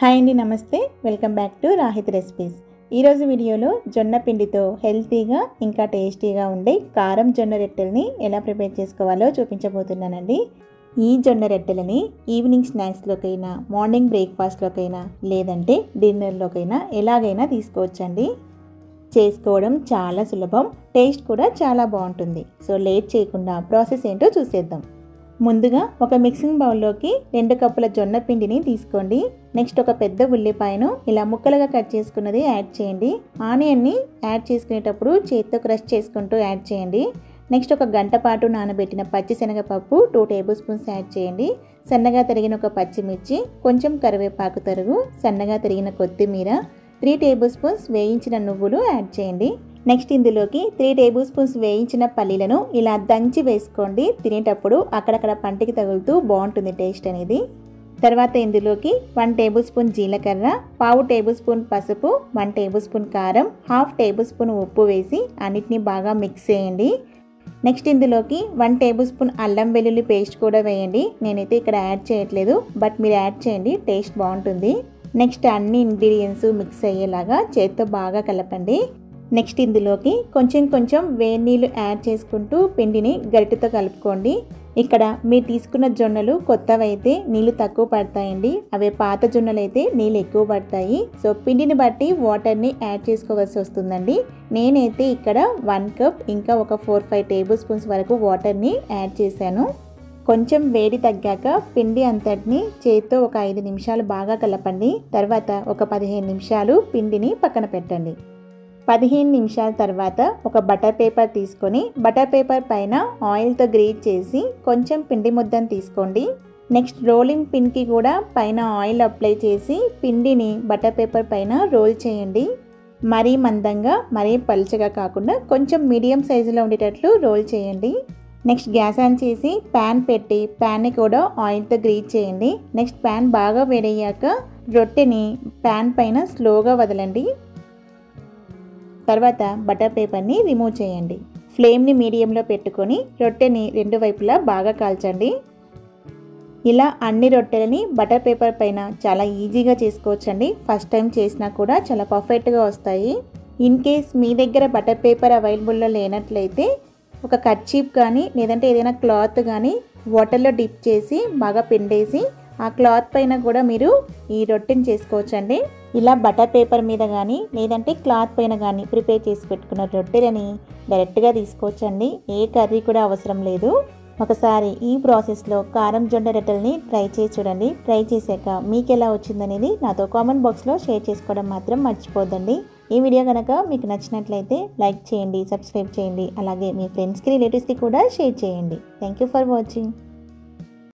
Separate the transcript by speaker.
Speaker 1: Hi అండి, నమస్తే. Welcome back to Rahith recipes. ఈరోజు వీడియోలో జొన్న పిండితో హెల్తీగా ఇంకా టేస్టీగా ఉండే కారం జొన్న రొట్టెల్ని ఎలా ప్రిపేర్ చేసుకోవాలో చూపించబోతున్నానండి. ఈ జొన్న రొట్టెలని ఈవినింగ్ స్నాక్స్లోకైనా, మార్నింగ్ బ్రేక్ఫాస్ట్లోకైనా, లేదంటే డిన్నర్లోకైనా ఎలాగైనా తీసుకోవచ్చండి. చేసుకోవడం చాలా సులభం, టేస్ట్ కూడా చాలా బాగుంటుంది. సో లేట్ చేయకుండా ప్రాసెస్ ఏంటో చూసేద్దాం. ముందుగా ఒక మిక్సింగ్ బౌల్లోకి 2 కప్పుల జొన్న పిండిని తీసుకోండి. నెక్స్ట్ ఒక పెద్ద ఉల్లిపాయను ఇలా ముక్కలుగా కట్ చేసుకున్నది యాడ్ చేయండి. ఆనియన్ని యాడ్ చేసుకునేటప్పుడు చేత్తో క్రష్ చేసుకుంటూ యాడ్ చేయండి. నెక్స్ట్ ఒక గంట పాటు నానబెట్టిన పచ్చిశనగపప్పు 2 టేబుల్ స్పూన్స్ యాడ్ చేయండి. సన్నగా తరిగిన ఒక పచ్చిమిర్చి, కొంచెం కరివేపాకు తరుగు, సన్నగా తరిగిన కొత్తిమీర, 3 టేబుల్ స్పూన్స్ వేయించిన నువ్వులు యాడ్ చేయండి. నెక్స్ట్ ఇందులోకి 3 టేబుల్ స్పూన్స్ వేయించిన పల్లీలను ఇలా దంచి వేసుకోండి. తినేటప్పుడు అక్కడక్కడ పంటికి తగులుతూ బాగుంటుంది టేస్ట్ అనేది. తర్వాత ఇందులోకి 1 టేబుల్ స్పూన్ జీలకర్ర, 1/2 టేబుల్ స్పూన్ పసుపు, 1 టేబుల్ స్పూన్ కారం, 1/2 టేబుల్ స్పూన్ ఉప్పు వేసి అన్నిటినీ బాగా మిక్స్ చేయండి. నెక్స్ట్ ఇందులోకి 1 టేబుల్ స్పూన్ అల్లం వెల్లుల్లి పేస్ట్ కూడా వేయండి. నేనైతే ఇక్కడ యాడ్ చేయట్లేదు, బట్ మీరు యాడ్ చేయండి, టేస్ట్ బాగుంటుంది. నెక్స్ట్ అన్ని ఇంగ్రీడియంట్స్ మిక్స్ అయ్యేలాగా చేత్తో బాగా కలపండి. నెక్స్ట్ ఇందులోకి కొంచెం వేడి నీళ్ళు యాడ్ చేసుకుంటూ పిండిని గరిటెతో కలుపుకోండి. ఇక్కడ మీరు తీసుకున్న జొన్నలు కొత్తవైతే నీళ్ళు తక్కువ పడతాయండి, అవే పాత జొన్నలు అయితే నీళ్ళు ఎక్కువ పడతాయి. సో పిండిని బట్టి వాటర్ని యాడ్ చేసుకోవాల్సి వస్తుందండి. నేనైతే ఇక్కడ 1 కప్ ఇంకా ఒక 4-5 టేబుల్ స్పూన్స్ వరకు వాటర్ని యాడ్ చేశాను. కొంచెం వేడి తగ్గాక పిండి అంతటిని చేత్తో ఒక 5 నిమిషాలు బాగా కలపండి. తర్వాత ఒక 15 నిమిషాలు పిండిని పక్కన పెట్టండి. 15 నిమిషాల తర్వాత ఒక బటర్ పేపర్ తీసుకొని బటర్ పేపర్ పైన ఆయిల్తో గ్రీజ్ చేసి కొంచెం పిండి ముద్దను తీసుకోండి. నెక్స్ట్ రోలింగ్ పిన్కి కూడా పైన ఆయిల్ అప్లై చేసి పిండిని బటర్ పేపర్ పైన రోల్ చేయండి. మరీ మందంగా, మరీ పలుచగా కాకుండా కొంచెం మీడియం సైజులో ఉండేటట్లు రోల్ చేయండి. నెక్స్ట్ గ్యాస్ ఆన్ చేసి ప్యాన్ పెట్టి ప్యాన్ని కూడా ఆయిల్తో గ్రీజ్ చేయండి. నెక్స్ట్ ప్యాన్ బాగా వేడయ్యాక రొట్టెని ప్యాన్ పైన స్లోగా వదలండి. తర్వాత బటర్ పేపర్ని రిమూవ్ చేయండి. ఫ్లేమ్ని మీడియంలో పెట్టుకొని రొట్టెని 2 వైపులా బాగా కాల్చండి. ఇలా అన్ని రొట్టెలని బటర్ పేపర్ పైన చాలా ఈజీగా చేసుకోవచ్చండి. ఫస్ట్ టైం చేసినా కూడా చాలా పర్ఫెక్ట్గా వస్తాయి. ఇన్ కేస్ మీ దగ్గర బటర్ పేపర్ అవైలబుల్లో లేనట్లయితే ఒక కర్చీఫ్ కానీ లేదంటే ఏదైనా క్లాత్ కానీ వాటర్లో డిప్ చేసి బాగా పిండేసి ఆ క్లాత్ పైన కూడా మీరు ఈ రొట్టెని చేసుకోవచ్చండి. ఇలా బటర్ పేపర్ మీద కానీ లేదంటే క్లాత్ పైన కానీ ప్రిపేర్ చేసి పెట్టుకున్న రొట్టెలని డైరెక్ట్గా తీసుకోవచ్చండి. ఏ కర్రీ కూడా అవసరం లేదు. ఒకసారి ఈ ప్రాసెస్లో కారం జొన్న రొట్టెల్ని ట్రై చేసి చూడండి. ట్రై చేశాక మీకు ఎలా వచ్చిందనేది నాతో కామెంట్ బాక్స్లో షేర్ చేసుకోవడం మాత్రం మర్చిపోద్దండి. ఈ వీడియో కనుక మీకు నచ్చినట్లయితే లైక్ చేయండి, సబ్స్క్రైబ్ చేయండి, అలాగే మీ ఫ్రెండ్స్కి, రిలేటివ్స్కి కూడా షేర్ చేయండి. Thank you for watching.